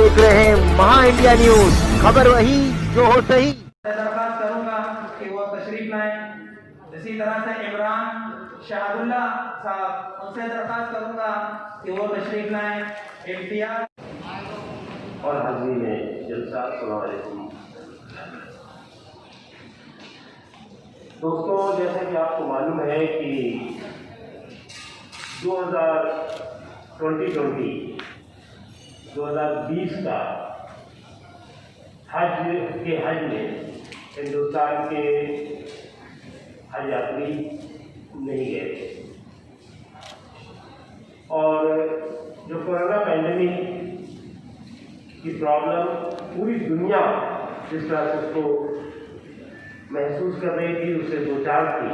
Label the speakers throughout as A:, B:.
A: देख रहे हैं महा इंडिया न्यूज, खबर वही जो हो सही।
B: दरख्वास्त करूंगा कि वो तशरीफ लाएं। इसी तरह से इमरान शाहदुल्ला साहब, उनसे दरख्वास्त करूंगा कि वो तशरीफ लाएं। इम्तियाज
C: और हाज़रीन जलसा, अस्सलाम वालेकुम। दोस्तों, जैसा कि आपको मालूम है कि 2020 का हज में हिंदुस्तान के हज यात्री नहीं गए और जो कोरोना पैंडेमिक की प्रॉब्लम पूरी दुनिया जिस तरह से उसको महसूस कर रही थी, उससे दो चार थी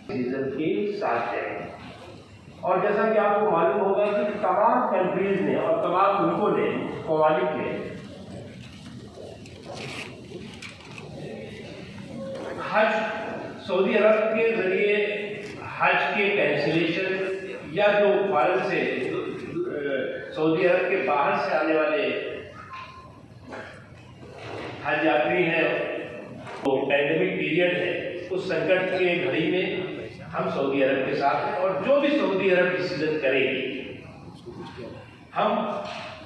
C: सीजन के साथ है। और जैसा कि आपको मालूम होगा कि तमाम कंट्रीज ने और तमाम मुल्कों ने, ममालिक ने हज सऊदी अरब के जरिए हज के कैंसिलेशन या जो भारत से सऊदी अरब के बाहर से आने वाले हज यात्री हैं, तो पैंडेमिक पीरियड है, उस संकट के घड़ी में हम सऊदी अरब के साथ हैं और जो भी सऊदी अरब डिसीजन करेगी हम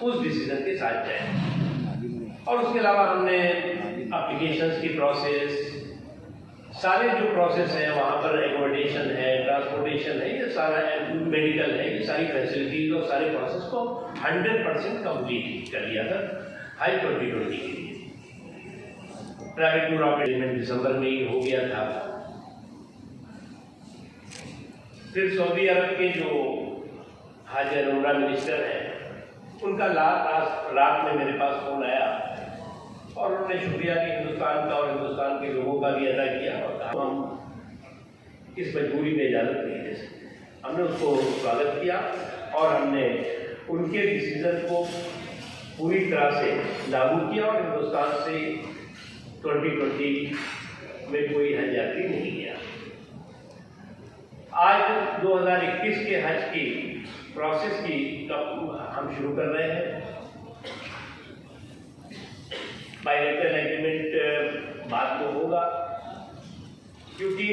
C: उस डिसीजन के साथ जाएंगे। और उसके अलावा हमने एप्लीकेशंस की प्रोसेस, सारे जो प्रोसेस हैं वहाँ पर एकोमोडेशन है, ट्रांसपोर्टेशन है, ये सारा मेडिकल है, ये सारी फैसिलिटीज और सारे प्रोसेस को 100% कंप्लीट कर लिया था हाई 2020 के लिए। प्राइवेट टूर ऑपरेशन दिसंबर में ही हो गया था। फिर सऊदी अरब के जो हज और उम्रा मिनिस्टर हैं, उनका रात में मेरे पास फोन आया और उन्होंने शुक्रिया कि हिंदुस्तान का और हिंदुस्तान के लोगों का भी अदा किया और हम इस मजबूरी में इजाज़त नहीं दे सकते। हमने उसको स्वागत किया और हमने उनके डिसीजन को पूरी तरह से लागू किया और हिंदुस्तान से 2020 में कोई हज यात्री नहीं गया। आज 2021 के हज की प्रोसेस की हम शुरू कर रहे हैं। बायलैटरल एग्रीमेंट बाद में होगा, क्योंकि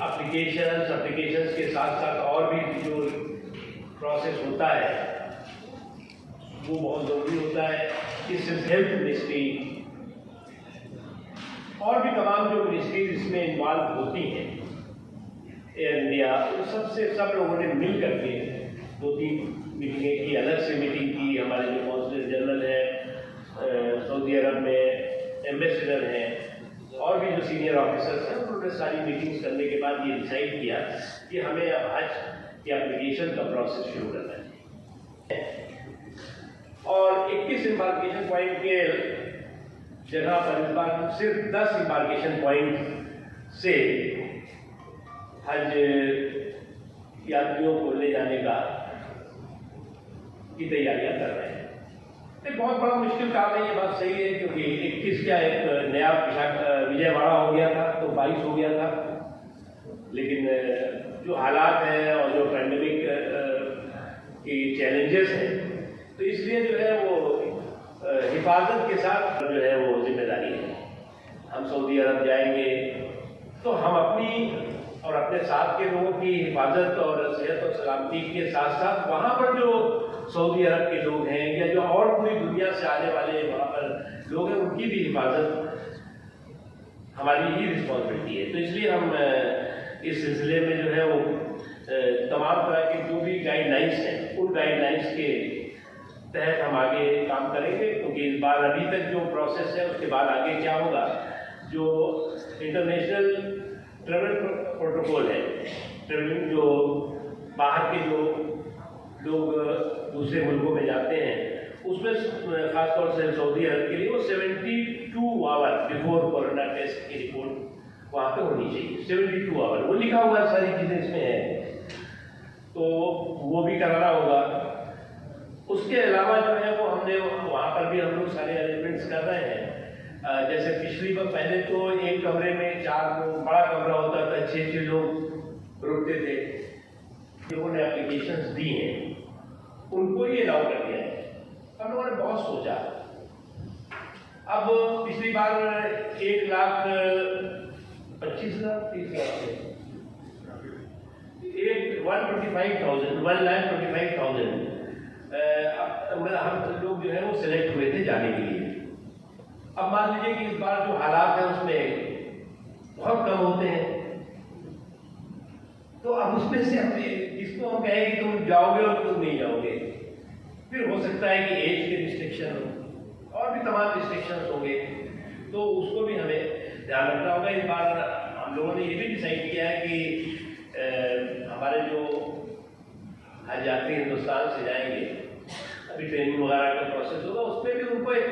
C: एप्लीकेशंस के साथ साथ और भी जो प्रोसेस होता है वो बहुत ज़रूरी होता है। इससे हेल्थ मिनिस्ट्री और भी तमाम जो मिनिस्ट्रीज इसमें इन्वॉल्व होती हैं, एयर इंडिया, सब लोगों ने मिल करके 2-3 मीटिंगें की, अलग से मीटिंग की। हमारे जो कौंसलर जनरल है सऊदी अरब में, एम्बेसडर हैं और भी जो सीनियर ऑफिसर्स हैं, उन्होंने सारी मीटिंग्स करने के बाद ये डिसाइड किया कि हमें अब हज की एप्लीकेशन का प्रोसेस शुरू करना है। और 21 इम्बार्केशन पॉइंट के जगह पर इस बार हम सिर्फ 10 इम्बार्केशन पॉइंट से हज यात्रियों को ले जाने की तैयारियां कर रहे हैं। एक बहुत बड़ा मुश्किल काम है, ये बात सही है, क्योंकि 21 क्या एक नया विजयवाड़ा हो गया था तो 22 हो गया था, लेकिन जो हालात हैं और जो पैंडेमिक की चैलेंजेस हैं, तो इसलिए जो है वो हिफाजत के साथ जो है वो जिम्मेदारी है। हम सऊदी अरब जाएंगे तो हम अपनी और अपने साथ के लोगों की हिफाजत और सेहत और सलामती के साथ साथ वहाँ पर जो सऊदी अरब के लोग हैं या जो और पूरी दुनिया से आने वाले वहाँ पर लोग हैं, उनकी भी हिफाजत हमारी ही रिस्पॉन्सिबिलिटी है। तो इसलिए हम इस सिलसिले में जो है वो तमाम तरह की जो भी गाइडलाइंस हैं, उन गाइडलाइंस के तहत हम आगे काम करेंगे, क्योंकि इस बार अभी तक जो प्रोसेस है उसके बाद आगे क्या होगा, जो इंटरनेशनल ट्रेवल प्रोटोकॉल है, ट्रेवलिंग जो बाहर के जो लोग दूसरे मुल्कों में जाते हैं, उसमें खासतौर से सऊदी अरब के लिए वो 72 आवर बिफोर कोरोना टेस्ट की रिपोर्ट वहाँ पे होनी चाहिए। 72 आवर वो लिखा हुआ है, सारी चीज़ें इसमें है, तो वो भी कराना होगा। उसके अलावा जो है वो हमने वहाँ पर भी हम लोग सारे अरेंजमेंट्स कर रहे हैं। जैसे पिछली बार पहले तो एक कमरे में 4 लोग, बड़ा कमरा होता था, 6 लोग रुकते थे। लोगों ने एप्लीकेशंस दी हैं, उनको ये अलाउ कर दिया है। हम लोगों ने बहुत सोचा अब पिछली बार 1,25,000 हम लोग जो है वो सिलेक्ट हुए थे जाने के लिए। अब मान लीजिए कि इस बार जो हालात हैं उसमें बहुत कम होते हैं, तो अब उसमें से जिसको हम कहें कि तुम जाओगे और तुम नहीं जाओगे, फिर हो सकता है कि एज के रिस्ट्रिक्शन हो और भी तमाम रिस्ट्रिक्शंस होंगे, तो उसको भी हमें ध्यान रखना होगा। इस बार हम लोगों ने ये भी डिसाइड किया है कि हमारे जो हज यात्री हिंदुस्तान से जाएंगे, अभी ट्रेनिंग वगैरह का प्रोसेस होगा, उसमें भी उनको एक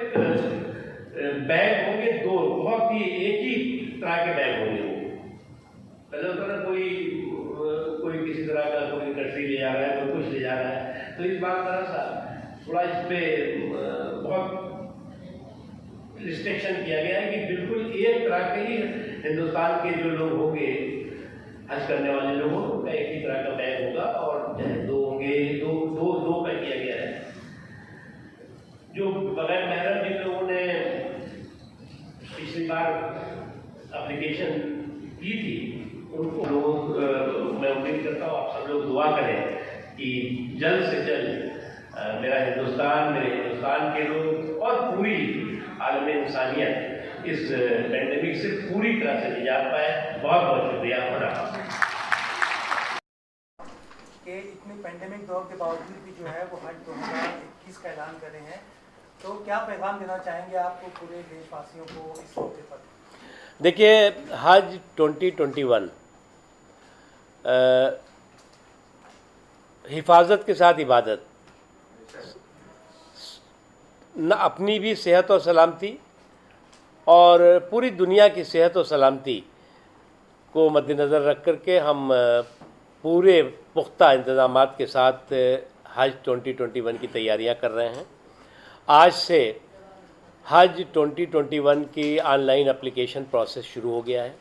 C: बैग होंगे, दो बहुत ही एक ही तरह के बैग होंगे। वो पहले होता ना कोई किसी तरह का कोई कटरी ले जा रहा है, कोई कुछ ले जा रहा है, तो इस बार तरह सा थोड़ा इस पे बहुत रिस्ट्रिक्शन किया गया है कि बिल्कुल एक तरह के ही हिंदुस्तान के जो लोग होंगे, हज करने वाले लोग होंगे, उनका एक ही तरह का बैग होगा, और चाहे दो होंगे, दो का किया गया है। जो बगैर महरम जिन लोगों ने पिछली बार एप्लीकेशन की थी, उनको लोग मैं उम्मीद करता हूँ आप सब लोग दुआ करें कि जल्द से जल्द मेरे हिंदुस्तान के लोग और पूरी आलम इंसानियत इस पेंडेमिक से पूरी तरह से निजात पाए। बहुत बहुत शुक्रिया।
D: कि इतनी पेंडेमिक दौर के बावजूद भी जो है वो हज 2021 का ऐलान कर रहे हैं, तो क्या पैगाम देना चाहेंगे आपको पूरे देशवासियों को इस मौके पर?
E: देखिए, हज 2021 हिफाजत के साथ इबादत, न अपनी भी सेहत और सलामती और पूरी दुनिया की सेहत और सलामती को मद्देनज़र रख कर के हम पूरे पुख्ता इंतज़ामात के साथ हज 2021 की तैयारियां कर रहे हैं। आज से हज 2021 की ऑनलाइन एप्लीकेशन प्रोसेस शुरू हो गया है।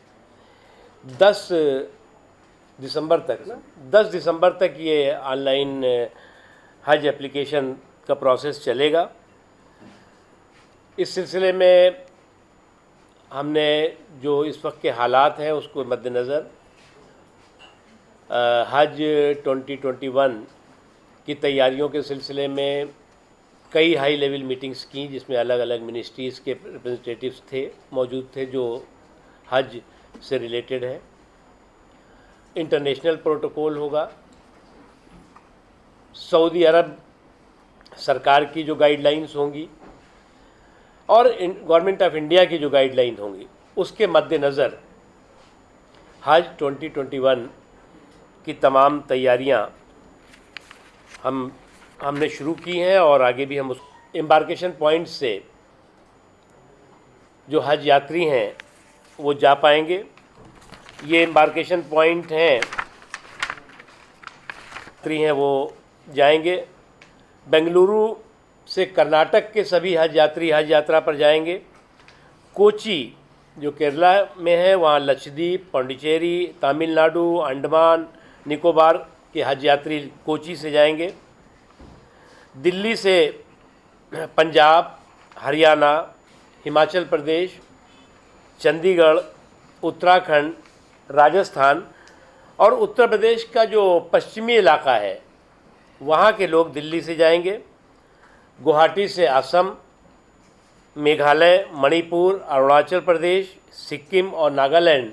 E: 10 दिसंबर तक ये ऑनलाइन हज एप्लीकेशन का प्रोसेस चलेगा। इस सिलसिले में हमने जो इस वक्त के हालात हैं उसको मद्देनज़र हज 2021 की तैयारियों के सिलसिले में कई हाई लेवल मीटिंग्स की, जिसमें अलग अलग मिनिस्ट्रीज़ के रिप्रेजेंटेटिव्स मौजूद थे जो हज से रिलेटेड है। इंटरनेशनल प्रोटोकॉल होगा, सऊदी अरब सरकार की जो गाइडलाइंस होंगी और गवर्नमेंट ऑफ इंडिया की जो गाइडलाइन होंगी, उसके मद्देनज़र हज 2021 की तमाम तैयारियां हमने शुरू की हैं और आगे भी हम उस एम्बार्केशन पॉइंट से जो हज यात्री हैं वो जा पाएंगे। ये एम्बार्केशन पॉइंट हैं वो जाएंगे। बेंगलुरु से कर्नाटक के सभी हज यात्री हज यात्रा पर जाएंगे। कोची जो केरला में है, वहाँ लक्षद्वीप, पौंडीचेरी, तमिलनाडु, अंडमान निकोबार के हज यात्री कोची से जाएंगे। दिल्ली से पंजाब, हरियाणा, हिमाचल प्रदेश, चंडीगढ़, उत्तराखंड, राजस्थान और उत्तर प्रदेश का जो पश्चिमी इलाका है वहाँ के लोग दिल्ली से जाएंगे। गुवाहाटी से असम, मेघालय, मणिपुर, अरुणाचल प्रदेश, सिक्किम और नागालैंड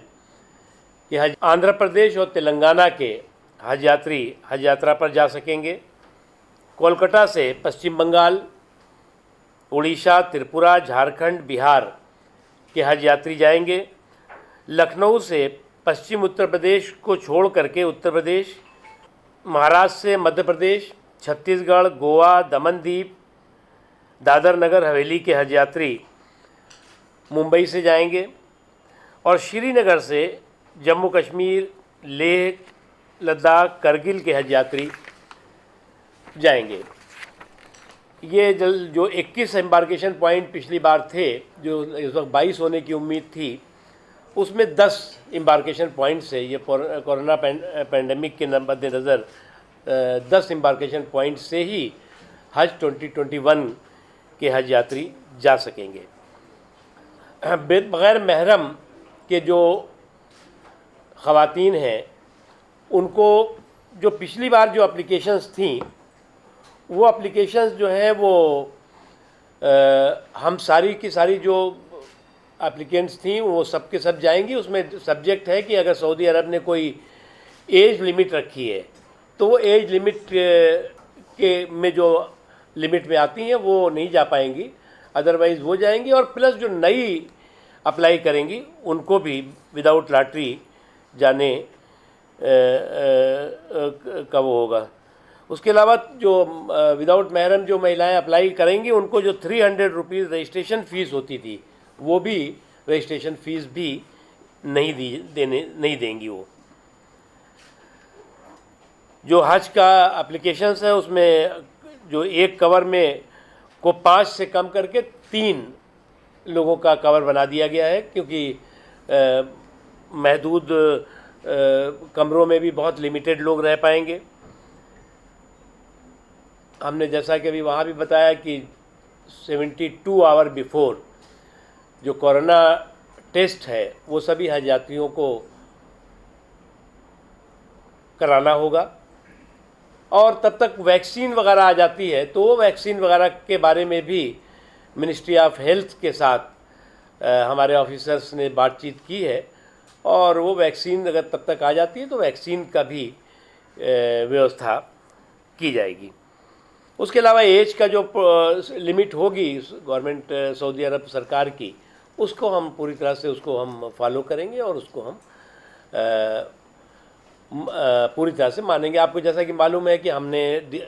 E: के हज आंध्र प्रदेश और तेलंगाना के हज यात्री हज यात्रा पर जा सकेंगे। कोलकाता से पश्चिम बंगाल, उड़ीसा, त्रिपुरा, झारखंड, बिहार के हज यात्री जाएंगे। लखनऊ से पश्चिम उत्तर प्रदेश को छोड़ करके उत्तर प्रदेश, महाराष्ट्र से मध्य प्रदेश, छत्तीसगढ़, गोवा, दमन दीव, दादर नगर हवेली के हज यात्री मुंबई से जाएंगे और श्रीनगर से जम्मू कश्मीर, लेह, लद्दाख, करगिल के हज यात्री जाएंगे। ये जो 21 एम्बार्केशन पॉइंट पिछली बार थे, जो इस वक्त 22 होने की उम्मीद थी, उसमें 10 एम्बार्केशन पॉइंट से ये कोरोना पैंडेमिक के मद्देनज़र 10 एम्बार्केशन पॉइंट से ही हज 2021 के हज यात्री जा सकेंगे। बग़ैर महरम के जो ख़वातीन हैं उनको जो पिछली बार जो एप्लीकेशंस थी वो एप्लीकेशंस जो हैं वो हम सारी की सारी जो एप्लीकेंट्स थी वो सब के सब जाएंगी। उसमें सब्जेक्ट है कि अगर सऊदी अरब ने कोई एज लिमिट रखी है तो वो एज लिमिट के में जो लिमिट में आती हैं वो नहीं जा पाएंगी, अदरवाइज़ वो जाएंगी। और प्लस जो नई अप्लाई करेंगी उनको भी विदाउट लॉटरी जाने का वो होगा। उसके अलावा जो विदाउट महरम जो महिलाएं अप्लाई करेंगी उनको जो 300 रुपीज़ रजिस्ट्रेशन फ़ीस होती थी वो भी रजिस्ट्रेशन फ़ीस भी नहीं देंगी। वो जो हज का एप्लीकेशंस है उसमें जो एक कवर में को 5 से कम करके 3 लोगों का कवर बना दिया गया है, क्योंकि महदूद कमरों में भी बहुत लिमिटेड लोग रह पाएंगे। हमने जैसा कि अभी वहाँ भी बताया कि 72 आवर बिफोर जो कोरोना टेस्ट है वो सभी हज यात्रियों को कराना होगा। और तब तक वैक्सीन वगैरह आ जाती है तो वो वैक्सीन वगैरह के बारे में भी मिनिस्ट्री ऑफ हेल्थ के साथ हमारे ऑफिसर्स ने बातचीत की है, और वो वैक्सीन अगर तब तक आ जाती है तो वैक्सीन का भी व्यवस्था की जाएगी। उसके अलावा एज का जो लिमिट होगी गवर्नमेंट सऊदी अरब सरकार की, उसको हम पूरी तरह से उसको हम फॉलो करेंगे और उसको हम पूरी तरह से मानेंगे। आपको जैसा कि मालूम है कि हमने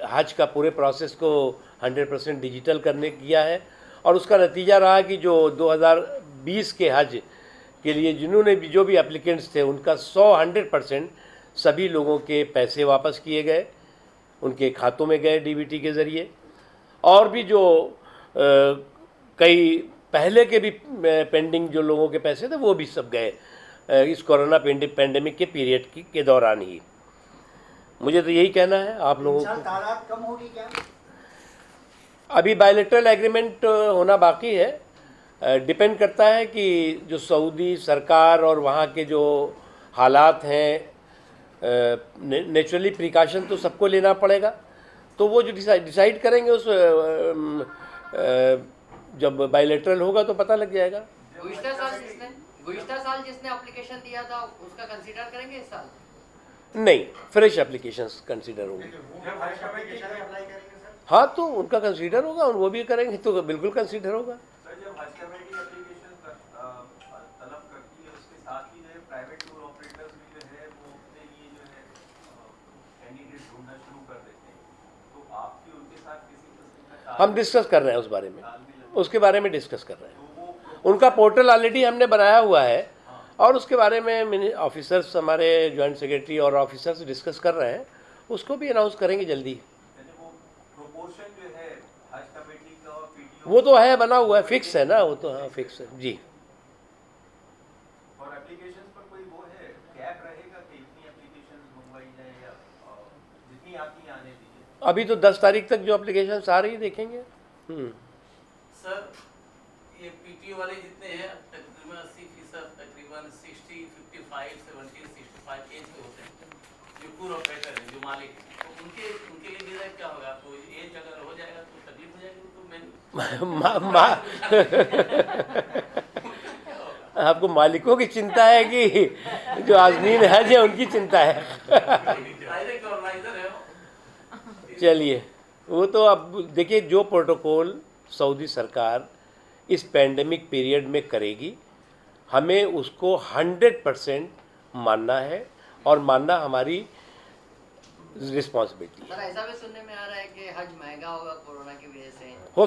E: हज का पूरे प्रोसेस को 100% डिजिटल करने किया है, और उसका नतीजा रहा कि जो 2020 के हज के लिए जिन्होंने भी जो भी एप्लीकेंट्स थे उनका 100% सभी लोगों के पैसे वापस किए गए, उनके खातों में गए डीबीटी के ज़रिए। और भी जो कई पहले के भी पेंडिंग जो लोगों के पैसे थे वो भी सब गए इस कोरोना पेंडेमिक के पीरियड के दौरान ही। मुझे तो यही कहना है आप लोगों को।
A: तादाद कम होगी क्या?
E: अभी बायलैटरल एग्रीमेंट होना बाकी है। डिपेंड करता है कि जो सऊदी सरकार और वहाँ के जो हालात हैं, नेचुरली प्रिकॉशन तो सबको लेना पड़ेगा, तो वो जो डिसाइड करेंगे उस जब बायलैटरल होगा तो पता लग जाएगा।
F: गुज़िश्ता साल जिसने एप्लीकेशन दिया था उसका कंसीडर करेंगे इस साल?
E: नहीं, फ्रेश एप्लीकेशंस कंसीडर होंगे। हाँ, तो उनका कंसीडर होगा, वो भी करेंगे तो बिल्कुल कंसीडर होगा। हम डिस्कस कर रहे हैं उस बारे में, उसके बारे में डिस्कस कर रहे हैं। उनका पोर्टल ऑलरेडी हमने बनाया हुआ है और उसके बारे में ऑफिसर्स, हमारे जॉइंट सेक्रेटरी और ऑफिसर्स डिस्कस कर रहे हैं, उसको भी अनाउंस करेंगे जल्दी। वो तो है, बना हुआ है, फिक्स है ना वो तो। हाँ, फिक्स है जी।
G: और एप्लीकेशंस पर कोई वो है कैप रहेगा कि इतनी एप्लीकेशंस मंगवाई जाए या जितनी आती हैं आने दीजिए?
E: अभी तो 10 तारीख तक जो एप्लीकेशंस आ रही है देखेंगे।
H: सर, ये पीटीओ वाले जितने हैं तकरीबन 80%, तकरीबन 60, 55, 70, 65 एज के होते हैं जो टूर ऑपरेटर हैं, जो मालिक हैं, तो उनके लिए डिजाइन क्या होगा? तो एज अगर हो जाएगा तो तकलीफ हो जाएगी। तो मैं
E: आपको मालिकों की चिंता है कि जो आज़मीन हज है उनकी चिंता है? चलिए, वो तो अब देखिए, जो प्रोटोकॉल सऊदी सरकार इस पेंडेमिक पीरियड में करेगी हमें उसको 100% मानना है, और मानना हमारी रिस्पॉन्सिबिलिटी है।
F: सर, ऐसा भी सुनने में आ रहा है कि हज महंगा होगा कोरोना की वजह से।
E: हो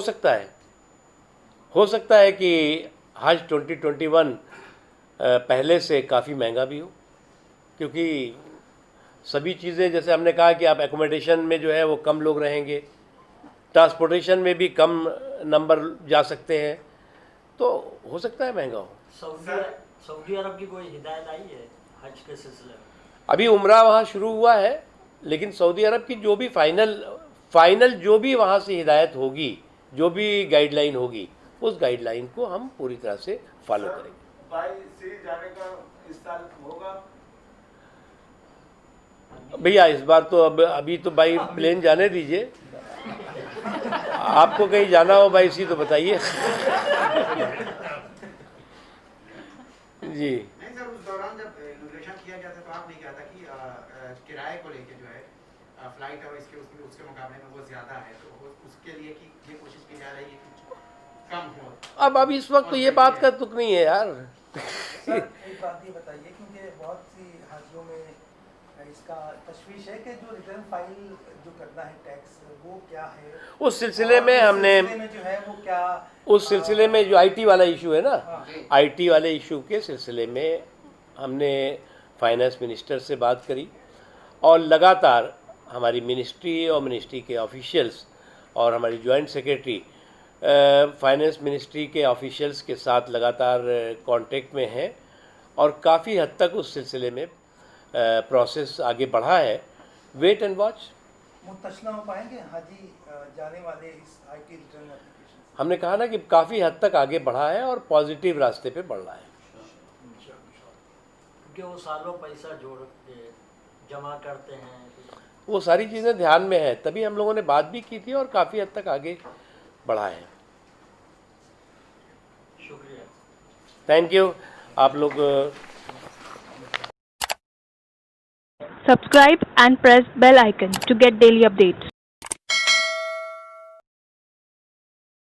E: सकता है कि हज 2021 पहले से काफ़ी महंगा भी हो, क्योंकि सभी चीज़ें, जैसे हमने कहा कि आप एकोमोडेशन में जो है वो कम लोग रहेंगे, ट्रांसपोर्टेशन में भी कम नंबर जा सकते हैं, तो हो सकता है महंगा हो।
A: सऊदी अरब की कोई हिदायत आई है हज के सिलसिले में?
E: अभी उम्रा वहाँ शुरू हुआ है, लेकिन सऊदी अरब की जो भी फाइनल जो भी वहाँ से हिदायत होगी, जो भी गाइडलाइन होगी, उस गाइडलाइन को हम पूरी तरह से फॉलो करेंगे।
G: बाई सी जाने का इस साल होगा?
E: भैया इस बार तो अभी तो बाई प्लेन जाने दीजिए, आपको कहीं जाना हो बाई सी तो बताइए। जी
I: नहीं सर, उस दौरान जब इनॉग्रेशन किया गया था तो आपने कहा था कि किराए को लेके जो है फ्लाइट और उसके मुकाबले में वो ज़्यादा है, तो उसके लिए कि ये कोशिश की जा रही है कि कम हो।
E: अब इस वक्त तो ये बात का तुक नहीं है यार।
D: सर एक बात ये बताइए, क्योंकि बहुत सी हाजियों में इसका तशवीश है कि जो रिटर्न फाइल जो करना है टैक्स, वो क्या है,
E: उस सिलसिले में हमने
D: जो है वो क्या,
E: उस सिलसिले में जो आईटी वाला इशू है ना, आईटी वाले इशू के सिलसिले में हमने फाइनेंस मिनिस्टर से बात करी और लगातार हमारी मिनिस्ट्री और मिनिस्ट्री के ऑफिशियल्स और हमारी जॉइंट सेक्रेटरी फाइनेंस मिनिस्ट्री के ऑफिशियल्स के साथ लगातार कांटेक्ट में हैं और काफ़ी हद तक उस सिलसिले में प्रोसेस आगे बढ़ा है। Wait and watch.
D: मुतशना हो पाएंगे हाजी जाने वाले इस आईटी रिटर्न एप्लीकेशन?
E: हमने कहा ना कि काफ़ी हद तक आगे बढ़ा है और पॉजिटिव रास्ते पे बढ़ रहा है।
A: क्योंकि वो सालों पैसा जोड़ के जमा करते हैं,
E: वो सारी चीज़ें ध्यान में है, तभी हम लोगों ने बात भी की थी और काफ़ी हद तक आगे बढ़ा है।
A: शुक्रिया।
E: Thank you. आप लोग
J: Subscribe and press bell icon to get daily updates.